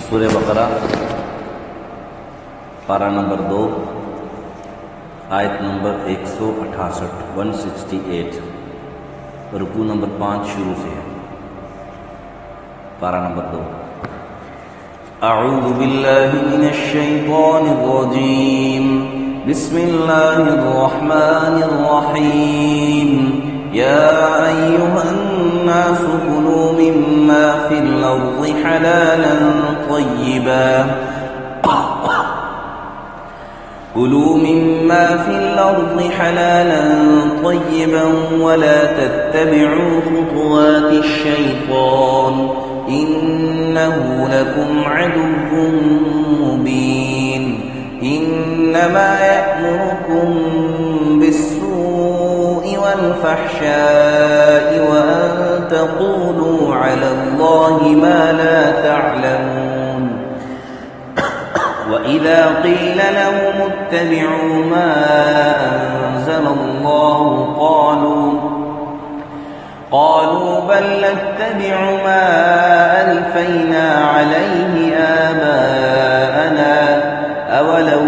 سورہ بقرہ پارہ نمبر 2 آیت نمبر 168 168 رکوع نمبر 5 شروع سے ہے۔ پارہ نمبر 2 اعوذ باللہ من الشیطان الرجیم بسم اللہ الرحمن الرحیم یا ایہا الناس کلوا مما فی الارض حلالا طیبا كلوا مما في الأرض حلالا طيبا ولا تتبعوا خطوات الشيطان إنه لكم عدو مبين إنما يأمركم بالسوء والفحشاء وأن تقولوا على الله ما لا تعلمون وَإِذَا قِيلَ لَهُمُ اتَّبِعُوا مَا أَنزَلَ اللَّهُ قَالُوا بَلْ نَتَّبِعُ مَا أَلْفَيْنَا عَلَيْهِ آبَاءَنَا أَوَلَوْ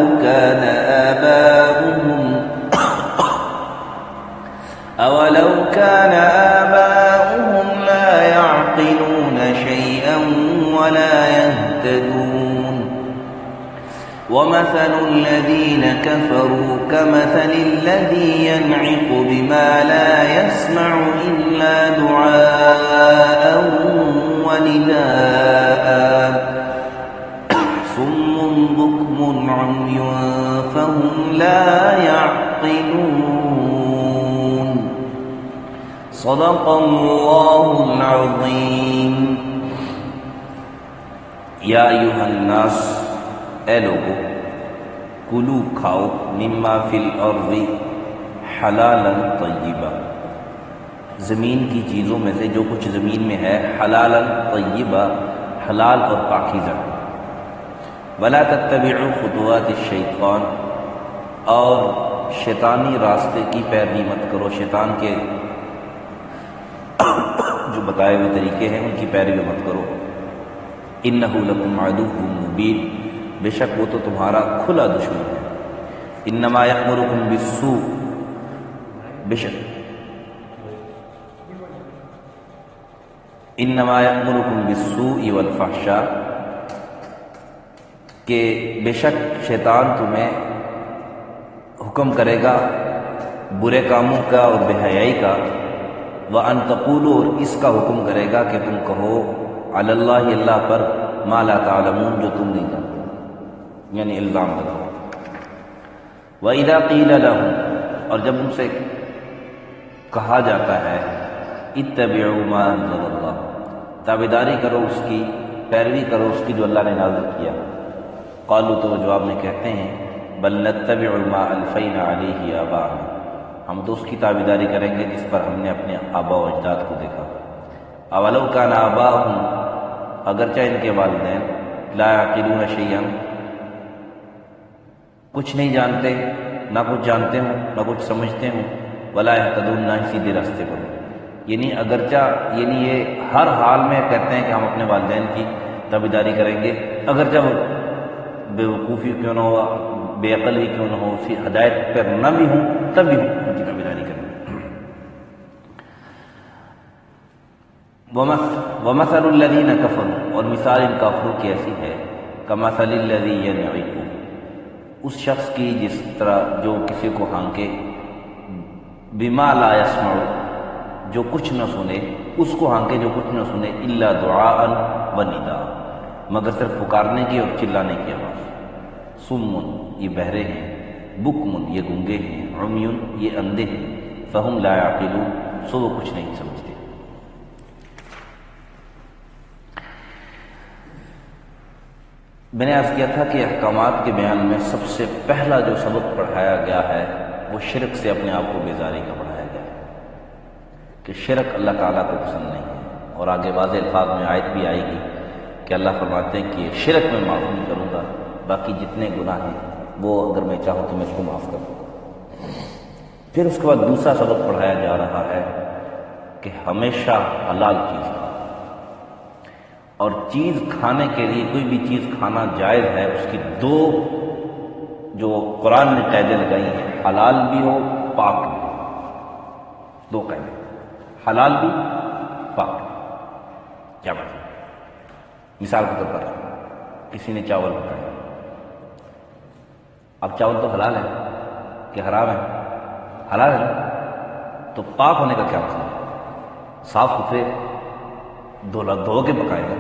كَانَ آبَاؤُهُمْ لَا يَعْقِلُونَ شَيْئًا وَلَا يَهْتَدُونَ وَمَثَلُ الَّذِينَ كَفَرُوا كَمَثَلِ الَّذِي يَنْعِقُ بِمَا لَا يَسْمَعُ إِلَّا دُعَاءً وَنِدَاءً صُمٌّ بُكْمٌ عُمْيٌ فَهُمْ لَا يَعْقِلُونَ صدق اللہ العظیم۔ یا ایھا الناس، اے لوگو، کلو کھاؤ، مما فی الارض حلالا طیبا، زمین کی چیزوں میں سے جو کچھ زمین میں ہے، حلالا طیبا، حلال اور پاکیزہ، ولا تتبعوا خطوات الشیطان، اور شیطانی راستے کی پیروی مت کرو، شیطان کے جو بتائے ہوئے طریقے ہیں ان کی پیروی مت کرو۔ انہ لکم عدو مبین، بے شک وہ تو تمہارا کھلا دشمن ہے۔ انما یأمرکم بالسوء، بے شک انما یأمرکم بالسوء والفحشاء، کہ بے شک شیطان تمہیں حکم کرے گا برے کاموں کا اور بے حیائی کا، وَأَن تَقُولُوا، اور اس کا حکم کرے گا کہ تم کہو علی اللہ، اللہ پر، ما لا تعلمون، جو تم نہیں جانتے، یعنی الزام لگاؤ۔ وَإِذَا قِيلَ لَهُمْ، اور جب ان سے کہا جاتا ہے اتبعوا ما انزل اللہ، تابعداری کرو اس کی، پیروی کرو اس کی جو اللہ نے نازل کیا، قالوا، تو وہ جواب میں کہتے ہیں بل نتبع ما الفینا علیہ آباءنا، ہم تو اس کی تابعداری کریں گے جس پر ہم نے اپنے آباء و اجداد کو دیکھا۔ اولو کان آباؤہم، اگرچہ ان کے والدین لا یعقلون شیئا، کچھ نہیں جانتے، نہ کچھ جانتے ہوں نہ کچھ سمجھتے ہوں، ولا یہتدون، نہ ہی سیدھے راستے پر، یعنی اگرچہ یہ ہر حال میں کہتے ہیں کہ ہم اپنے والدین کی تابعداری کریں گے، اگرچہ وہ بے وقوفی کیوں نہ ہوا، بے عقل ہی کیوں نہ ہو، اسی ہدایت پر نہ بھی ہوں تب بھی ہوں ان کی تابعداری کریں گے۔ وَمَثَلُ الَّذِينَ كَفَرُوا، اور مثال ان کافروں کی ایسی ہے، كَمَثَلِ الَّذِي يَنْعِقُ، اس شخص کی جس طرح جو کسی کو ہانکے، بِمَا لَا يَسْمَعُ، جو کچھ نہ سنے، اس کو ہانکے جو کچھ نہ سنے، إِلَّا دُعَاءً وَنِدَاءً، مگر صرف پکارنے کی اور چلانے کی آواز۔ سُمٌّ، یہ بہرے ہیں، بُکْمٌ، یہ گونگے ہیں، عُمْیٌ، یہ اندھے ہیں، فَهُمْ لَا يَعْقِلُونَ، سو وہ کچھ نہیں سمجھتے۔ میں نے عرض کیا تھا کہ احکامات کے بیان میں سب سے پہلا جو سبق پڑھایا گیا ہے وہ شرک سے اپنے آپ کو بیزاری کا پڑھایا گیا ہے، کہ شرک اللہ تعالیٰ کو پسند نہیں ہے، اور آگے واضح الفاظ میں آیت بھی آئے گی کہ اللہ فرماتے ہیں کہ شرک میں معاف نہیں کروں گا، باقی جتنے گناہ ہیں وہ اگر میں چاہوں تو میں اس کو معاف کر دوں گا۔ پھر اس کے بعد دوسرا سبق پڑھایا جا رہا ہے کہ ہمیشہ حلال چیز کا، اور چیز کھانے کے لیے کوئی بھی چیز کھانا جائز ہے، اس کی دو جو قرآن نے قاعدے لگائی ہیں، حلال بھی ہو پاک بھی ہو، دو قاعدے، حلال بھی پاک بھی۔ کیا مطلب؟ مثال کے طور پر کسی نے چاول پکایا، اب چاول تو حلال ہے کہ حرام ہے؟ حلال ہے، تو پاک ہونے کا کیا مطلب؟ صاف ستھرے دھو کے پکائے گا،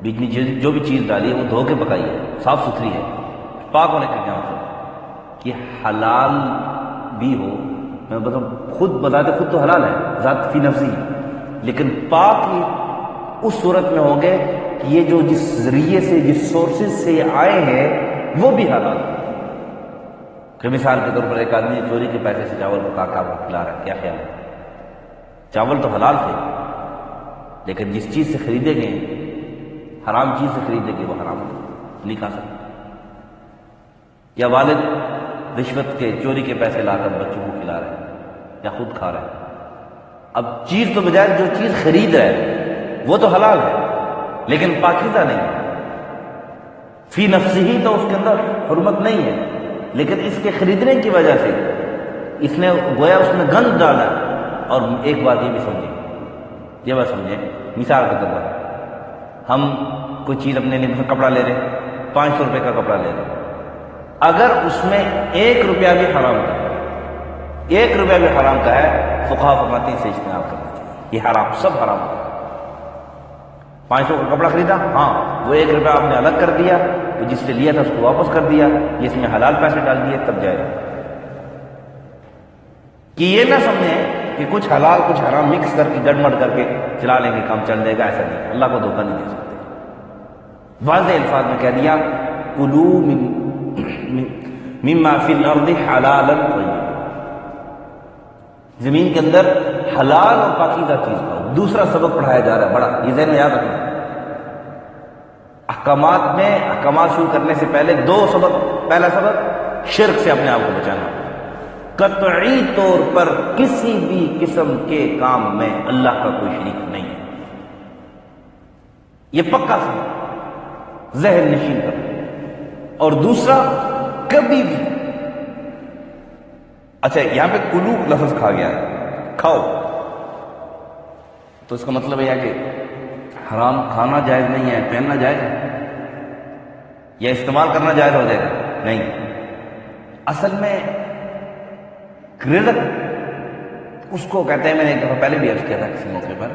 بیچ میں جو بھی چیز ڈالی ہے وہ دھو کے پکائی ہے، صاف ستھری ہے۔ پاک ہونے کا کیا مطلب؟ کہ حلال بھی ہو، میں بتاؤں خود بذات خود تو حلال ہے ذات فی نفسی، لیکن پاک ہی اس صورت میں ہوں گے کہ یہ جو جس ذریعے سے جس سورسز سے یہ آئے ہیں وہ بھی حلال ہے۔ کہ مثال کے طور پر ایک آدمی چوری کے پیسے سے چاول پکا کر کھلا رہا ہے، کیا خیال ہے؟ چاول تو حلال تھے، لیکن جس چیز سے خریدے گئے حرام چیز سے خریدے گئے وہ حرام نہیں کھا سکتے۔ یا والد رشوت کے چوری کے پیسے لا کر بچوں کو کھلا رہے ہیں یا خود کھا رہے ہیں، اب چیز تو بجائے جو چیز خرید رہا ہے وہ تو حلال ہے لیکن پاکیزہ نہیں ہے، فی نفسی ہی تو اس کے اندر حرمت نہیں ہے، لیکن اس کے خریدنے کی وجہ سے اس نے گویا اس میں گند ڈالا۔ اور ایک بات یہ بھی سمجھیں، یہ بات سمجھیں، مثال کے طور پر ہم کوئی چیز اپنے لیے کپڑا لے رہے ہیں، 500 روپے کا کپڑا لے رہے ہیں، اگر اس میں 1 روپیہ بھی حرام کا ہے، 1 روپیہ بھی حرام کا ہے، فقہا فرماتے ہیں اسے اجتناب کرنا چاہیے، یہ حرام، سب حرام ہے۔ 500 کا کپڑا خریدا، ہاں وہ 1 روپیہ آپ نے الگ کر دیا، وہ جس سے لیا تھا اس کو واپس کر دیا، اس میں حلال پیسے ڈال دیے، تب جائے گا۔ کہ یہ نہ سمجھیں کہ کچھ حلال کچھ حرام مکس کر کے گڑمڑ کر کے چلا لیں گے کام چل جائے گا، ایسا نہیں، اللہ کو دھوکہ نہیں دے سکتے۔ واضح الفاظ میں کہہ دیا کلوا مما فی الارض حلالا طیبا، زمین کے اندر حلال اور پاکیزہ چیز کھاؤ۔ دوسرا سبق پڑھایا جا رہا ہے بڑا، یہ ذہن میں یاد رکھنا، احکامات میں احکامات شروع کرنے سے پہلے 2 سبق، پہلا سبق شرک سے اپنے آپ کو بچانا، قطعی طور پر کسی بھی قسم کے کام میں اللہ کا کوئی شریک نہیں ہے، یہ پکا سبق ذہن نشین کرنا۔ اور دوسرا کبھی بھی، اچھا یہاں پہ کلو لفظ کھا گیا ہے، کھاؤ، تو اس کا مطلب یہ ہے کہ حرام کھانا جائز نہیں ہے، پہننا جائز ہے یا استعمال کرنا جائز ہو جائے گا؟ نہیں، اصل میں رزق اس کو کہتے ہیں، میں نے ایک دفعہ پہلے بھی عرض کیا تھا کسی موقع پر،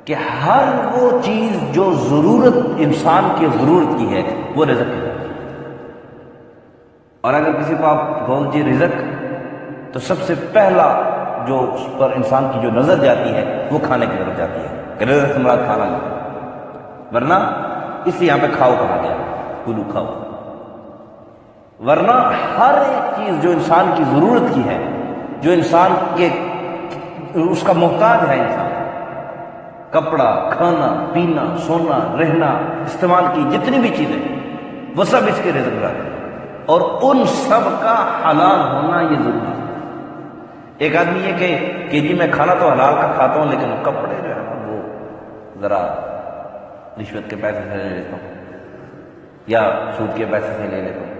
کہ ہر وہ چیز جو ضرورت انسان کی ضرورت کی ہے وہ رزق ہے۔ اور اگر کسی کو آپ کہو جی رزق، تو سب سے پہلا جو اس پر انسان کی جو نظر جاتی ہے وہ کھانے کی طرف جاتی ہے کہ رزق سے مراد کھانا نہیں، ورنہ اس لیے یہاں پہ کھاؤ کہا گیا، کلو کھاؤ، ورنہ ہر ایک چیز جو انسان کی ضرورت کی ہے، جو انسان کے اس کا محتاج ہے، انسان کپڑا، کھانا پینا، سونا، رہنا، استعمال کی جتنی بھی چیزیں وہ سب اس کے رزق میں آتے ہیں، اور ان سب کا حلال ہونا یہ ضروری ہے۔ ایک آدمی یہ کہ جی میں کھانا تو حلال کا کھاتا ہوں لیکن کپڑے جو ہے وہ ذرا رشوت کے پیسے سے لے لیتا ہوں یا سود کے پیسے سے لے لیتا ہوں،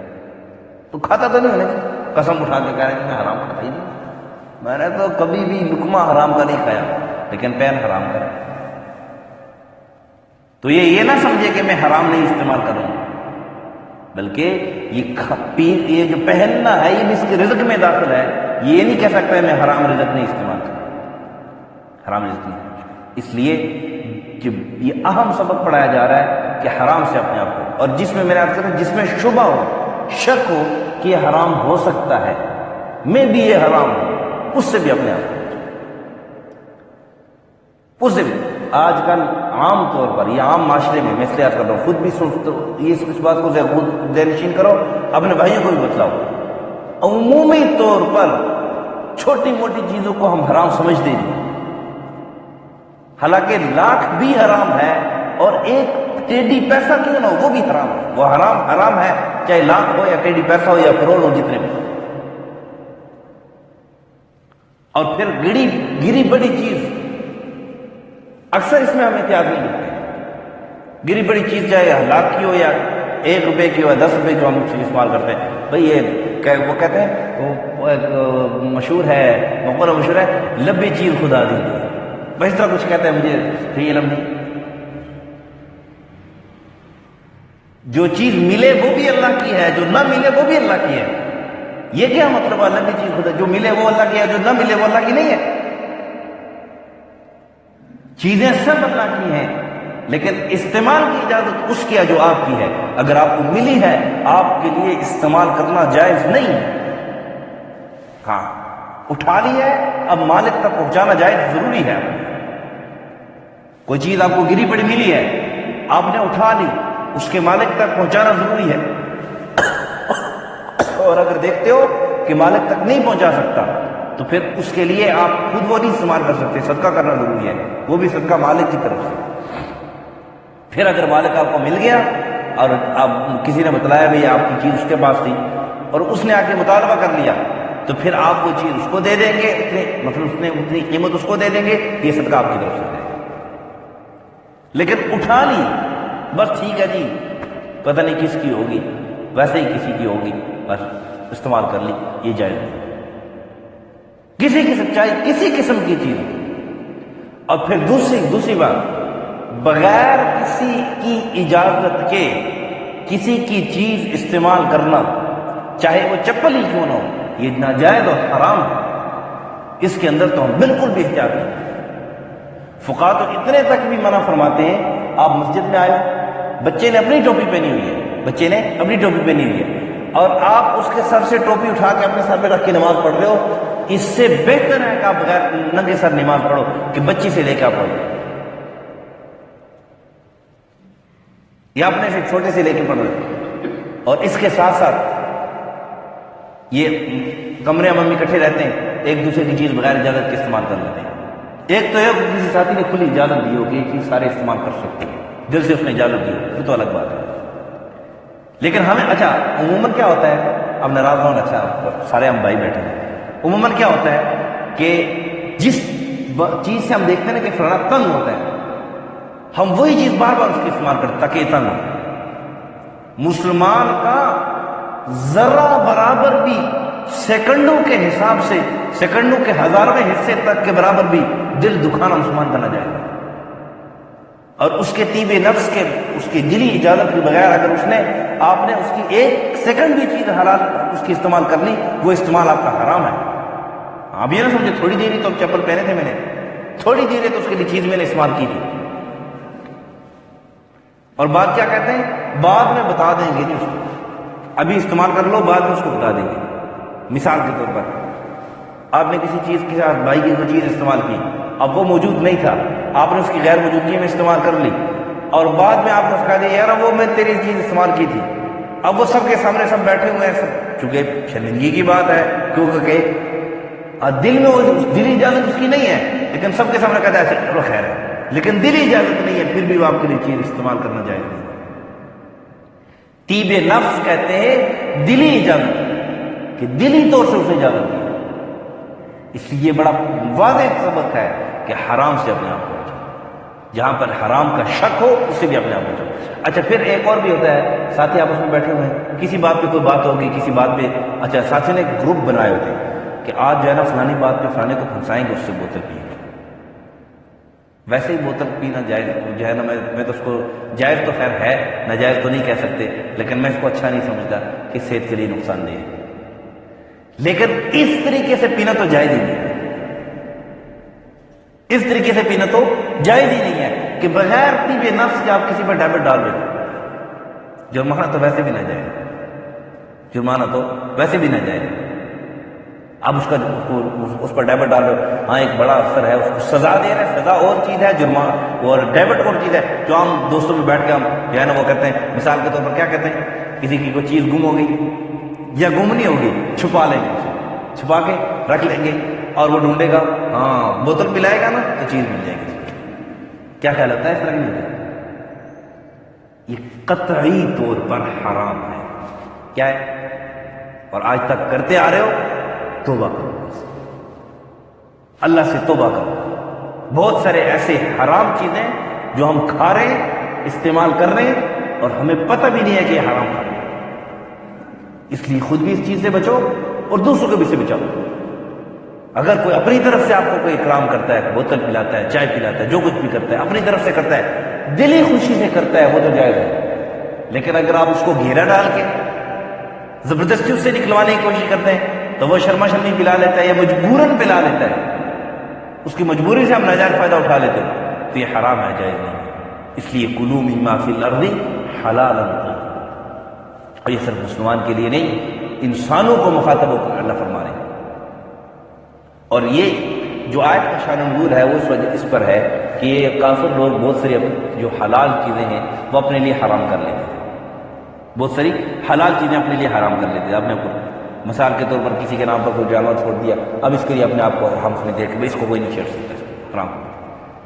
تو کھاتا تو نہیں ہونے کی قسم اٹھا کے کہہ رہے ہیں کہ میں حرام کھاتا ہی نہیں، میں نے تو کبھی بھی لقمہ حرام کا نہیں کھایا، لیکن پین حرام کا ہے۔ تو یہ نہ سمجھے کہ میں حرام نہیں استعمال کروں، بلکہ یہ جو پہننا ہے یہ بھی اس کے رزق میں داخل ہے، یہ نہیں کہہ سکتا ہے میں حرام رزق نہیں استعمال کروں، حرام رزق نہیں۔ اس لیے کہ یہ اہم سبق پڑھایا جا رہا ہے کہ حرام سے اپنے آپ کو، اور جس میں میرے آپ سے جس میں شبہ ہو، شک ہو کہ یہ حرام ہو سکتا ہے، میں بھی یہ حرام ہوں، اس سے بھی اپنے آپ کو، اس سے بھی۔ آج کل عام طور پر یہ عام معاشرے میں اس لیے یاد کرتا ہوں، خود بھی اس بات کو ذہن نشین کرو، اپنے بھائیوں کو بھی بتلاؤ، عمومی طور پر چھوٹی موٹی چیزوں کو ہم حرام سمجھتے ہیں، حالانکہ لاکھ بھی حرام ہے اور ایک ٹیڈی پیسہ کیوں نہ ہو وہ بھی حرام ہے، وہ حرام ہے، چاہے لاکھ ہو یا ٹیڈی پیسہ ہو یا کروڑ ہو، جتنے بھی۔ اور پھر گری بڑی چیز، اکثر اس میں ہم احتیاط نہیں کرتے، گری پڑی چیز چاہے لاکھ کی ہو یا 1 روپے کی ہو یا 10 روپے کی ہو، ہم استعمال کرتے ہیں. بھئی یہ وہ کہتے ہیں وہ ایک مشہور ہے، مقولہ مشہور ہے، لبی چیز خدا دی. بس اس طرح کچھ کہتے ہیں، مجھے صحیح علم نہیں. جو چیز ملے وہ بھی اللہ کی ہے، جو نہ ملے وہ بھی اللہ کی ہے. یہ کیا مطلب ہے لبی چیز خدا؟ جو ملے وہ اللہ کی ہے، جو نہ ملے وہ اللہ کی نہیں ہے. چیزیں سب اللہ کی ہیں، لیکن استعمال کی اجازت اس کی ہے جو آپ کی ہے. اگر آپ کو ملی ہے، آپ کے لیے استعمال کرنا جائز نہیں ہے. ہاں اٹھا لی ہے، اب مالک تک پہنچانا جائز ضروری ہے. کوئی چیز آپ کو گری پڑی ملی ہے، آپ نے اٹھا لی، اس کے مالک تک پہنچانا ضروری ہے. اور اگر دیکھتے ہو کہ مالک تک نہیں پہنچا سکتا تو پھر اس کے لیے آپ خود وہ نہیں استعمال کر سکتے، صدقہ کرنا ضروری ہے. وہ بھی صدقہ مالک کی طرف سے. پھر اگر مالک آپ کو مل گیا اور آپ کسی نے بتلایا بھی آپ کی چیز اس کے پاس تھی اور اس نے آ کے مطالبہ کر لیا، تو پھر آپ وہ چیز اس کو دے دیں گے، مطلب اس نے اتنی قیمت اس کو دے دیں گے، یہ صدقہ آپ کی طرف سے دے. لیکن اٹھا لی بس ٹھیک ہے جی، پتہ نہیں کس کی ہوگی، ویسے ہی کسی کی ہوگی، بس استعمال کر لی، یہ جائز نہیں. کسی کی سچائی کسی قسم کی چیز. اور پھر دوسری بات، بغیر کسی کی اجازت کے کسی کی چیز استعمال کرنا، چاہے وہ چپل ہی کیوں نہ ہو، یہ ناجائز اور حرام ہے. اس کے اندر تو ہم بالکل بھی احتیاط نہیں. فقہاء تو اتنے تک بھی منع فرماتے ہیں، آپ مسجد میں آئے، بچے نے اپنی ٹوپی پہنی ہوئی ہے، اور آپ اس کے سر سے ٹوپی اٹھا کے اپنے سر پہ رکھ کے نماز پڑھ رہے ہو، اس سے بہتر ہے کہ آپ بغیر ننگے سر نماز پڑھو کہ بچی سے لے کے آپ پڑھو، یا اپنے سے چھوٹے سے لے کے پڑھ رہے. اور اس کے ساتھ ساتھ یہ کمرے میں اکٹھے رہتے ہیں، ایک دوسرے کی چیز بغیر اجازت کے استعمال کر لیتے ہیں. ایک تو ہے کسی ساتھی نے کھلی اجازت دی ہو کہ یہ چیز سارے استعمال کر سکتے ہیں، دل سے اس نے اجازت دی ہو، پھر تو الگ بات ہے. لیکن ہمیں عموماً کیا ہوتا ہے، اب ناراض ہوں، سارے ہم بھائی بیٹھے ہیں، عموماً کیا ہوتا ہے کہ جس چیز سے ہم دیکھتے ہیں نا کہ فلانا تنگ ہوتا ہے، ہم وہی چیز بار بار اس کی استعمال کرتے تاکہ یہ تنگ ہو. مسلمان کا ذرہ برابر بھی سیکنڈوں کے حساب سے، سیکنڈوں کے ہزارویں حصے تک کے برابر بھی دل دکھانا مسلمان کا ناجائز ہے. اور اس کے طیب نفس کے، اس کی دلی اجازت کے بغیر اگر آپ نے اس کی 1 سیکنڈ بھی چیز حلال اس کی استعمال کر لی، وہ استعمال آپ کا حرام ہے. آپ یہ نہ سمجھے تھوڑی دیر ہی تو چپل پہنے تھے میں نے، تھوڑی دیر ہے تو اس کے لیے چیز میں نے استعمال کی تھی. اور بات کیا کہتے ہیں، بعد میں بتا دیں گے، نہیں اس کو ابھی استعمال کر لو، بعد میں اس کو بتا دیں گے. مثال کے طور پر آپ نے کسی چیز کے ساتھ بھائی کی کوئی چیز استعمال کی، اب وہ موجود نہیں تھا، آپ نے اس کی غیر موجودگی میں استعمال کر لی، اور بعد میں آپ نے اس کو کہا دیا یار وہ میں تیری چیز استعمال کی تھی. اب وہ سب کے سامنے سب بیٹھے ہوئے ہیں، چونکہ شرمندگی کی بات ہے، کیونکہ دل میں دلی اجازت اس کی نہیں ہے، لیکن سب کے سامنے کہتا ہے چلو خیر ہے، لیکن دلی اجازت نہیں ہے، پھر بھی وہ آپ کے لیے چیز استعمال کرنا جائز نہیں. طیب نفس کہتے ہیں دلی اجازت، کہ دلی طور سے اسے اجازت دی. اس لیے بڑا واضح سبق ہے کہ حرام سے اپنے آپ کو بچاؤ، جہاں پر حرام کا شک ہو اس سے بھی اپنے آپ کو بچاؤ. اچھا پھر ایک اور بھی ہوتا ہے، ساتھی آپس میں بیٹھے ہوئے ہیں، کسی بات پہ کوئی بات ہوگی، کسی بات پہ، اچھا ساتھی نے گروپ بنائے ہوتے ہیں کہ آج جو ہے نا فلانی بات پہ فلانے کو پھنسائیں گے، اس سے بوتل پیئیں گے. ویسے ہی بوتل پینا جائز جو ہے نا، میں تو اس کو جائز تو خیر ہے، ناجائز تو نہیں کہہ سکتے، لیکن میں اس کو اچھا نہیں سمجھتا کہ صحت کے لیے نقصان دہ ہے. لیکن اس طریقے سے پینا تو جائز ہی نہیں ہے، اس طریقے سے پینا تو جائز ہی نہیں ہے کہ بغیر طیب نفس کے آپ کسی پر ڈیبٹ ڈال دیں. جرمانہ تو ویسے بھی نہ جائے، جرمانہ تو ویسے بھی نہ جائے. اب اس پر ڈیبٹ ڈال دو، ہاں ایک بڑا افسر ہے، اس کو سزا دے رہے ہیں، سزا اور چیز ہے، جرمانہ اور ڈیبٹ اور چیز ہے. جو ہم دوستوں میں بیٹھ کے ہم جو ہے نا وہ کہتے ہیں، مثال کے طور پر کیا کہتے ہیں، کسی کی کوئی چیز گم ہو گئی یا گم نہیں ہوگی، چھپا لیں گے، چھپا کے رکھ لیں گے، اور وہ ڈھونڈے گا، ہاں بوتل پلائے گا نا تو چیز مل جائے گی. کیا خیال ہوتا ہے اس طرح کی نہیں؟ یہ قطعی طور پر حرام ہے. کیا ہے؟ اور آج تک کرتے آ رہے ہو، توبہ کرو، اللہ سے توبہ کرو. بہت سارے ایسے حرام چیزیں جو ہم کھا رہے ہیں، استعمال کر رہے ہیں اور ہمیں پتہ بھی نہیں ہے کہ یہ حرام کھا رہے ہیں۔ اس لیے خود بھی اس چیز سے بچو اور دوسروں کو بھی سے بچاؤ۔ اگر کوئی اپنی طرف سے آپ کو کوئی اکرام کرتا ہے، بوتل پلاتا ہے، چائے پلاتا ہے، جو کچھ بھی کرتا ہے اپنی طرف سے کرتا ہے، دلی خوشی سے کرتا ہے، وہ تو جائز ہے۔ لیکن اگر آپ اس کو گھیرا ڈال کے زبردستی اس سے نکلوانے کی کوشش کرتے ہیں تو وہ شرما شرمی پلا لیتا ہے یا مجبوراً پلا لیتا ہے، اس کی مجبوری سے ہم ناجائز فائدہ اٹھا لیتے ہیں، تو یہ حرام ہے، جائز نہیں ہے۔ اس لیے کلوا مما فی الارض حلالا طیبا، اور یہ صرف مسلمان کے لیے نہیں، انسانوں کو مخاطب ہو کر اللہ فرما رہے ہیں۔ اور یہ جو آیت کا شان نزول ہے وہ اس وجہ اس پر ہے کہ یہ کافر لوگ بہت ساری جو حلال چیزیں ہیں وہ اپنے لیے حرام کر لیتے ہیں، بہت ساری حلال چیزیں اپنے لیے حرام کر لیتے ہیں۔ آپ نے مثال کے طور پر کسی کے نام پر کوئی جانور چھوڑ دیا، اب اس کے لیے اپنے آپ کو حرام سمجھتے ہیں کہ اس کو کوئی نہیں چھیڑ سکتا، حرام۔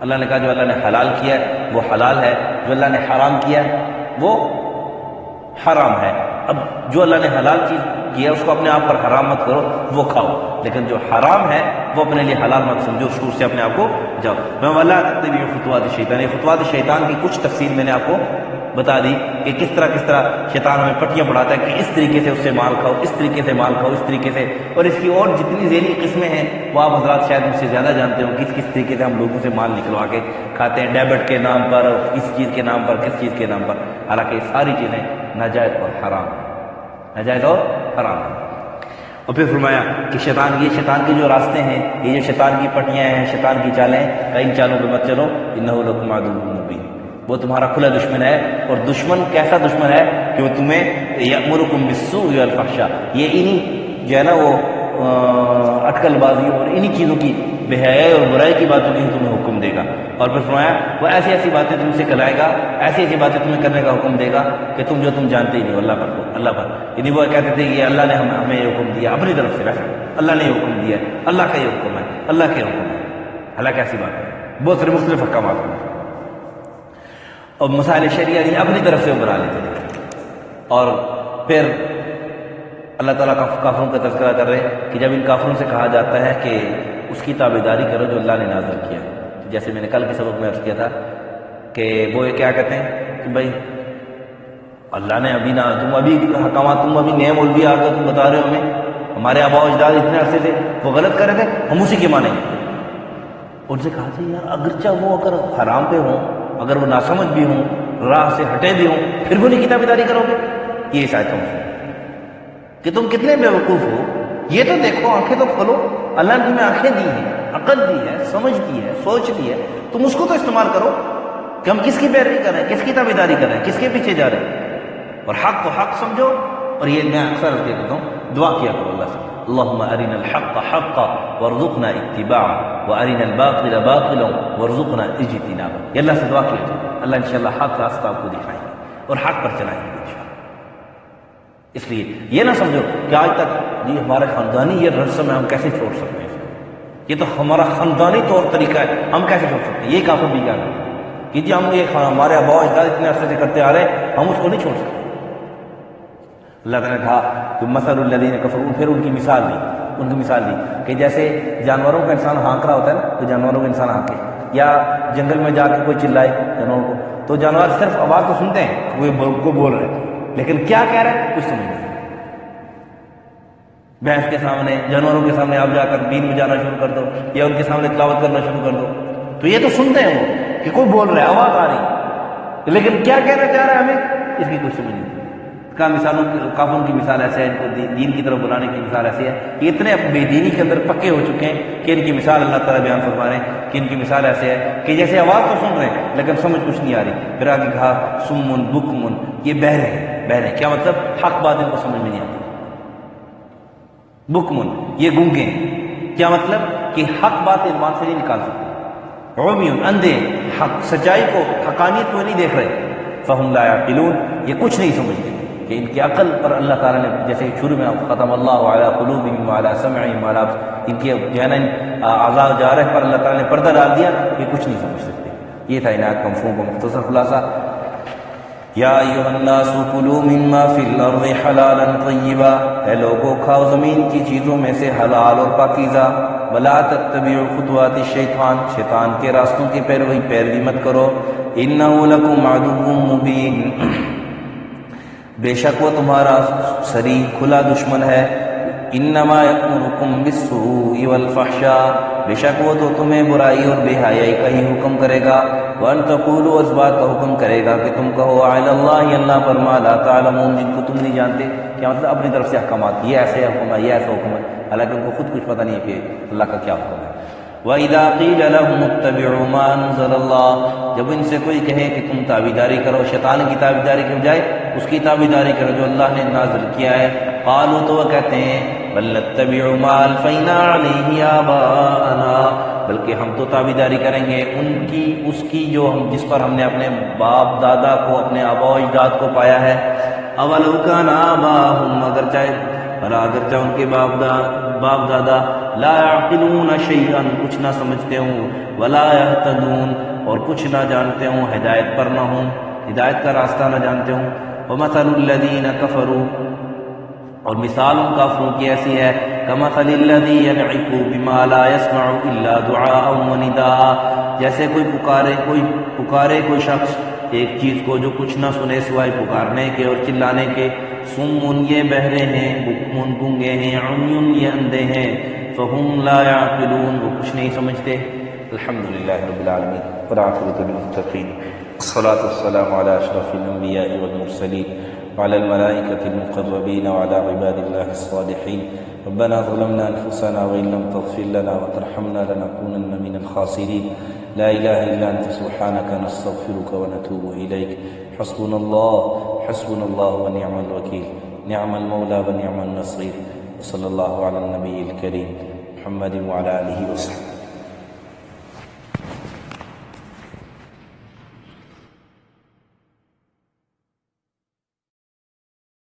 اللہ نے کہا جو اللہ نے حلال کیا ہے وہ حلال ہے، جو اللہ نے حرام کیا ہے وہ حرام ہے۔ اب جو اللہ نے حلال چیز کیا اس کو اپنے آپ پر حرام مت کرو، وہ کھاؤ، لیکن جو حرام ہے وہ اپنے لیے حلال مت سمجھو، شروع سے اپنے آپ کو جاؤ۔ میں ولا تتبعوا خطوات الشیطان، یہ خطوات الشیطان کی کچھ تفصیل میں نے آپ کو بتا دی کہ کس طرح شیطان ہمیں پٹیاں پڑھاتا ہے کہ اس طریقے سے اس سے مال کھاؤ، اس طریقے سے مال کھاؤ، اس طریقے سے، اور اس کی اور جتنی ذیلی قسمیں ہیں وہ آپ حضرات شاید مجھ سے زیادہ جانتے ہو، کس طریقے سے ہم لوگوں سے مال نکلوا کے کھاتے ہیں، ڈیبٹ کے نام پر، اس چیز کے نام پر، کس چیز کے نام پر، حالانکہ یہ ساری چیزیں ناجائز اور حرام ہیں، ناجائز اور حرام ہیں۔ اور پھر فرمایا کہ یہ شیطان کے جو راستے ہیں، یہ جو شیطان کی پٹیاں ہیں، شیطان کی چالیں ہیں، ان چالوں پہ مت چلو، انہ لکم عدو مبین، وہ تمہارا کھلا دشمن ہے۔ اور دشمن کیسا دشمن ہے کہ وہ تمہیں یأمرکم بالسوء والفحشاء، یہ انہی جو ہے نا وہ اٹکل بازیوں اور انہی چیزوں کی بے حیائی اور برائی کی باتوں کی تمہیں حکم دے گا۔ اور پھر فرمایا وہ ایسی باتیں تم سے کہلائے گا، ایسی باتیں تمہیں کرنے کا حکم دے گا کہ تم جانتے ہی نہیں اللہ پر، یعنی وہ کہتے تھے کہ اللہ نے ہمیں یہ حکم دیا اپنی طرف سے، ویسے اللہ نے یہ حکم دیا ہے، اللہ کا یہ حکم ہے، اللہ کے حکم ہے، حالانکہ ایسی بات ہے، بہت سارے مختلف احکامات ہیں، اور مسائل شریعہ اپنی طرف سے بنا لیتے تھے۔ اور پھر اللہ تعالیٰ کافروں کا تذکرہ کر رہے ہیں کہ جب ان کافروں سے کہا جاتا ہے کہ اس کی تابعداری کرو جو اللہ نے نازل کیا، جیسے میں نے کل کے سبق میں عرض کیا تھا کہ وہ کیا کہتے ہیں کہ بھائی اللہ نے ابھی حکامات تم ابھی نئے مولوی آ کر تم بتا رہے ہو ہمیں، ہمارے آبا و اجداد اتنے عرصے سے وہ غلط کر رہے تھے، ہم اسی کے مانیں گے۔ ان سے کہا تھا یار اگرچہ وہ اگر حرام پہ ہوں، اگر وہ ناسمجھ بھی ہوں، راہ سے ہٹے بھی ہوں، پھر بھی انہیں کی تابعداری کرو گے؟ یہ شاید کہ تم کتنے بے وقوف ہو، یہ تو دیکھو، آنکھیں تو کھولو، اللہ نے تمہیں آنکھیں دی ہیں، عقل دی ہے، سمجھ دی ہے، سوچ دی ہے، تم اس کو تو استعمال کرو کہ ہم کس کی پیروی کر رہے ہیں، کس کی تابعداری کر رہے ہیں، کس کے پیچھے جا رہے ہیں، اور حق کو حق سمجھو۔ اور یہ میں اکثر کہتا ہوں، دعا کیا کرو اللہ سے، اللہم ارنا الحق حقا وارزقنا اتباعا وارنا الباطل باطلا وارزقنا اجتنابا، یہ اللہ سے دعا کیا کرو، اللہ انشاءاللہ حق راستہ آپ کو دکھائیں گے اور حق پر چلائیں گے انشاءاللہ۔ اس لیے یہ نہ سمجھو کہ آج تک یہ ہمارا خاندانی یہ رسم ہے، ہم کیسے چھوڑ سکتے ہیں، یہ تو ہمارا خاندانی طور طریقہ ہے، ہم کیسے چھوڑ سکتے ہیں؟ یہ کافر بھی کیا کرتے ہیں کہ جی ہم یہ ہمارے آبا و اجداد اتنے عرصے سے کرتے آ رہے ہیں، ہم اس کو نہیں چھوڑ سکتے۔ اللہ تعالیٰ نے کہا کہ مثل الذین کفروا، پھر ان کی مثال دی کہ جیسے جانوروں کا انسان ہانک رہا ہوتا ہے نا، تو جانوروں کا انسان ہانکے، یا جنگل میں جا کے کوئی چلائے جانوروں کو، تو جانور صرف آواز تو سنتے ہیں کوئی بول رہے ہیں، لیکن کیا کہہ رہے ہیں کچھ سمجھ نہیں۔ بھینس کے سامنے، جانوروں کے سامنے آپ جا کر دین میں جانا شروع کر دو یا ان کے سامنے تلاوت کرنا شروع کر دو، تو یہ تو سنتے ہیں وہ کہ کوئی بول رہا ہے، آواز آ رہی ہے، لیکن کیا کہنا چاہ رہا ہے ہمیں اس کی کچھ سمجھ نہیں۔ کافروں کی مثال ایسے ہے، ان کو دین کی طرف بلانے کی مثال ایسی ہے، یہ اتنے بے دینی کے اندر پکے ہو چکے ہیں کہ ان کی مثال اللہ تعالیٰ بیان فرما رہے ہیں کہ ان کی مثال ایسے ہے کہ جیسے آواز تو سن رہے ہیں لیکن سمجھ کچھ نہیں آ رہی۔ پھر آگے کہا سمن بکمن، یہ بہرے ہیں، کیا مطلب؟ حق بات ان کو سمجھ میں نہیں آتی۔ بکمن یہ گونگے ہیں، کیا مطلب؟ کہ حق بات زبان سے نہیں نکال سکتے۔ عمیون اندھے، حق سچائی کو، حقانیت کو نہیں دیکھ رہے۔ فہم لا یعقلون، یہ کچھ نہیں سمجھتے کہ ان کی عقل پر اللہ تعالیٰ نے جیسے شروع میں ختم اللہ علی قلوبہم وعلی سمعہم وعلی، ان کے جو ہے نا اعضاء جارح پر اللہ تعالیٰ نے پردہ ڈال دیا، یہ کچھ نہیں سمجھ سکتے۔ یہ تھا عنایت کا مفہوم کا مختصر خلاصہ۔ یا ایھا الناس کلوا مما فی الارض حلالا طیبا، اے لوگو کھاؤ زمین کی چیزوں میں سے حلال اور پاکیزہ، ولا تتبعوا خطوات الشیطان، شیطان کے راستوں کی پیروی مت کرو، انه لکم عدو مبین، بے شک وہ تمہارا صریح کھلا دشمن ہے. انما یأمرکم بالسوء والفحشاء، بے شک وہ تو تمہیں برائی اور بے حیائی کا ہی حکم کرے گا. وان تقولوا، اس بات کا حکم کرے گا کہ تم کہو علی اللہ، اللہ پر ما لا تعلمون، جن کو تم نہیں جانتے. کیا مطلب؟ اپنی طرف سے احکامات، یہ ایسے حکم ہے، یہ ایسا حکم ہے، حالانکہ ان کو خود کچھ پتہ نہیں ہے کہ اللہ کا کیا حکم ہے. وَإِذَا قِيلَ لَهُمُ اتَّبِعُوا مَا أَنزَلَ اللَّهُ، جب ان سے کوئی کہے کہ تم تابعداری کرو شیطان کی تابعداری کے بجائے اس کی تابعداری کرو جو اللہ نے نازل کیا ہے. قالوا، تو وہ کہتے ہیں بل نتبع ما الفینا علیہ آباءنا، بلکہ ہم تو تابعداری کریں گے اس کی جو جس پر ہم نے اپنے باپ دادا کو، اپنے آباء و اجداد کو پایا ہے. اولو کان آباؤہم، اگرچہ ان کے باپ دادا لا يعقلون شیئا، کچھ نہ سمجھتے ہوں، ولا يهتدون، اور کچھ نہ جانتے ہوں، ہدایت پر نہ ہوں، ہدایت کا راستہ نہ جانتے ہوں. ومثل الذین کفروا، اور مثال ان کافروں کی ایسی ہے کمثل الذی ينعق بما لا يسمع الا دعاء ونداء، جیسے کوئی پکارے کوئی شخص ایک چیز کو جو کچھ نہ سنے سوائے پکارنے کے اور چلانے کے. صم، یہ بہرے ہیں، بکم، گونگے ہیں، عمی، یہ اندھے ہیں. فہم لا يعقلون، وہ کچھ نہیں سمجھتے. الحمدللہ رب العالمین والعاقبۃ للمتقین، والصلاة والسلام علی اشرف الانبیاء والمرسلین وعلى الملائكة المقربين وعلى عباد الله الصالحين. ربنا ظلمنا أنفسنا وإن لم تغفر لنا وترحمنا لنكونن من الخاسرين. لا إله إلا أنت سبحانك نستغفرك ونتوب إليك. حسبنا الله ونعم الوكيل، نعم المولى ونعم النصير. وصلى الله على النبي الكريم محمد وعلى آله وصحبه.